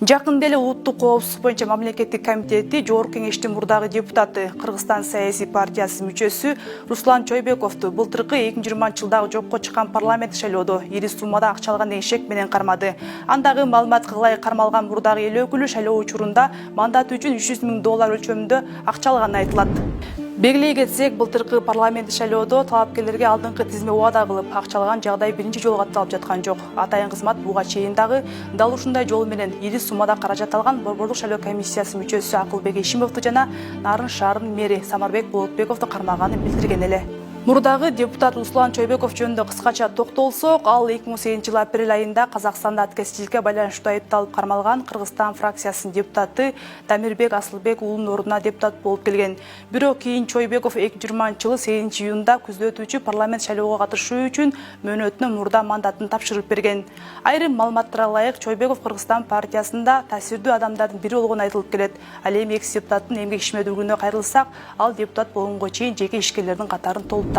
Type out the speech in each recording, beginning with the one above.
Жакында эле улуттук коопсуздук боюнча мамлекеттик комитети Жогорку Кеңештин мурдагы депутаты, Кыргызстан саясий партиясы мүчөсү Руслан Чойбековду былтыркы 2020-жылдагы жокко чыккан парламент шайлоодо ири суммада акча алган деген шек менен кармады. Андагы маалыматка ылайык кармалган мурдагы эл өкүлү шайлоо учурунда мандаты үчүн $300 000 өлчөмүндө акча алганы айтылат. Белгилей кетсек, былтыркы парламент шайлоодо талапкерлерге алдыңкы тизме убада кылып, акча алган жагдай биринчи жолу катталып жаткан жок. Атайын кызмат буга чейин дагы дал ушундай жол менен ири суммада каражат алган Борбордук шайлоо комиссиясы мүчөсү Акылбек Ишимовду жана Нарын шаарынын мэри Самарбек Болотбековду кармаганын билдирген эле. Мурдагы депутат Руслан Чойбеков жөнүндө кыскача токтолсок, ал 2008-жылы апрель айында Казакстанда аткезчиликке байланыштуу айыпталып кармалган Кыргызстан фракциясынын депутаты Дамирбек Асылбек уулунун ордуна депутат болуп келген. Бирок кийин Чойбеков 2020-жылы 8-июнда күздө өтүүчү парламент шайлоого катышуу үчүн мөөнөтүнөн мурда мандатын тапшырып берген. Айрым маалыматтарга ылайык, Чойбеков Кыргызстан партиясында таасирдүү адамдардын бири болгону айтылып келет. Ал эми экс депутаттын эмгек ишмердүүлүгүнө кайрылсак, ал депутат болгонго чейин жеке ишкерлердин катарын толуп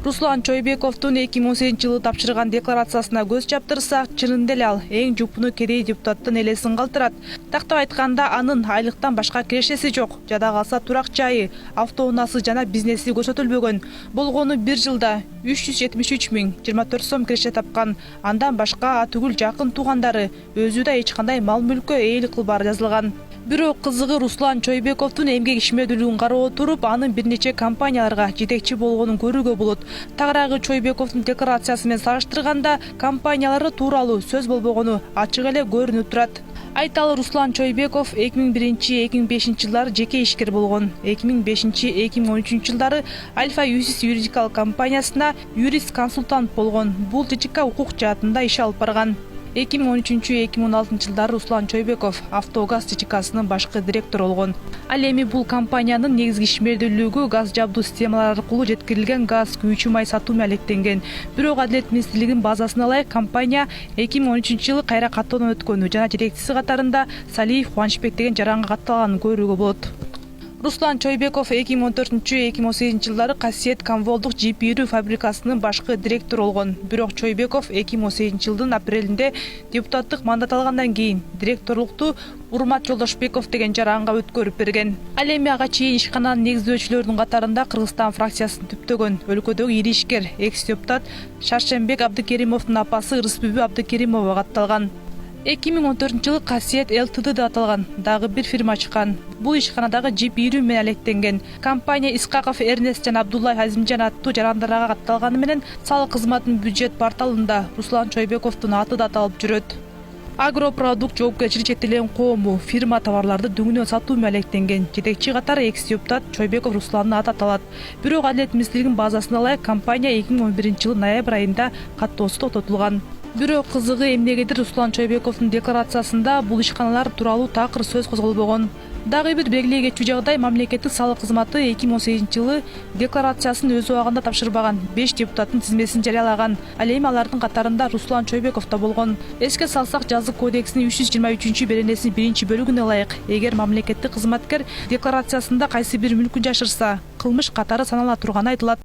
Руслан Чойбековдун 2018-жылы тапшырган декларациясына көз чаптырсак, чынында эле ал эң жупуну керей депутаттын элесин калтырат. Тактап айтканда, анын айлыктан башка кирешеси жок. Жада калса турак жайы, автоунаасы жана бизнеси көрсөтүлбөгөн. Болгону 1 жылда 373 024 сом киреше тапкан. Андан башка түгүл жакын туугандары, өзү да эч кандай мал мүлккө ээлик кылбаары жазылган. Бирок кызыгы Руслан Чойбековдун эмгек ишмердүүлүгүн кароо туруп, анын бир нече компанияларга жетекчи болгонун көрүүгө болот. Тагыраагы Чойбековдун декларациясы менен салыштырганда, компаниялары тууралуу сөз болбогону ачык эле көрүнүп турат. Айталы, Руслан Чойбеков 2001-2005 жылдары жеке ишкер болгон. 2005-2013 жылдары Альфа Юсис юридикалык компаниясына юрист-консультант болгон. Бул ЖЧК укук жаатында иш алып барган. 2013-2016 жылдары Руслан Чойбеков Автогаз ЖЧКсынын башкы директору болгон. Ал эми бул компаниянын негизги ишмердүүлүгү газ жабдуу системалары аркылуу жеткирилген газ, күйүүчү май сатуу менен алектенген. Бирок Адилет министрлигинин базасына ылайык компания 2013-жылы кайра каттоодон өткөнү жана жетекчиси катарында Салиев Кубанычбек деген жаранга катталганын көрүүгө болот. Руслан Чойбеков 2014-2018 жылдары Касиет Камволдук жип-ийрүү фабрикасынын башкы директору болгон. Бирок Чойбеков 2018 жылдын апрелинде депутаттык мандат алгандан кийин директорлукту Урмат Жолдошбеков деген жаранга өткөрүп берген. Ал эми ага чейин ишкананын негиздөөчүлөрүнүн катарында Кыргызстан фракциясын түптөгөн өлкөдөгү ири ишкер экс депутат Шаршембек Абдыкеримовдун апасы Рыспүбү Абдыкеримова катталган. 2014 жылы Касиет ЛТД деп аталган дагы бир фирма ачкан. Бул ишканадагы жип-ийрүү менен алектенген. Компания Исқақов Эрнест жана Абдуллай Азимжан аттуу жарандарга катталганы менен салык кызматынын бюджет порталында Руслан Чойбековдун аты да аталып жүрөт. Агропродукт жоопкерчилиги чектелген коому фирма товарларды дөңүнөн сатуу менен алектенген. Жетекчи катары экс депутат Чойбеков Русландын аты аталат. Бирок Адилет министрлигинин базасына ылайык компания 2011 жылы ноябрь айында каттоосу токтотулган. Бирок кызыгы эмнегедир Руслан Чойбековдун декларациясында бул ишканалар тууралуу такыр сөз козголбогон. Дагы бир белгилей кетчү жагдай, мамлекеттик салык кызматы 2018 жылы декларациясын өз убагында тапшырбаган 5 депутаттын тизмесин жарыялаган. Ал эми алардын катарында Руслан Чойбеков да болгон. Эске салсак, Жазык кодексинин 323 беренесинин 1-бөлүгүнө ылайык, эгер мамлекеттик кызматкер декларациясында кайсы бир мүлкүн жашырса, кылмыш катары санала турганы айтылат.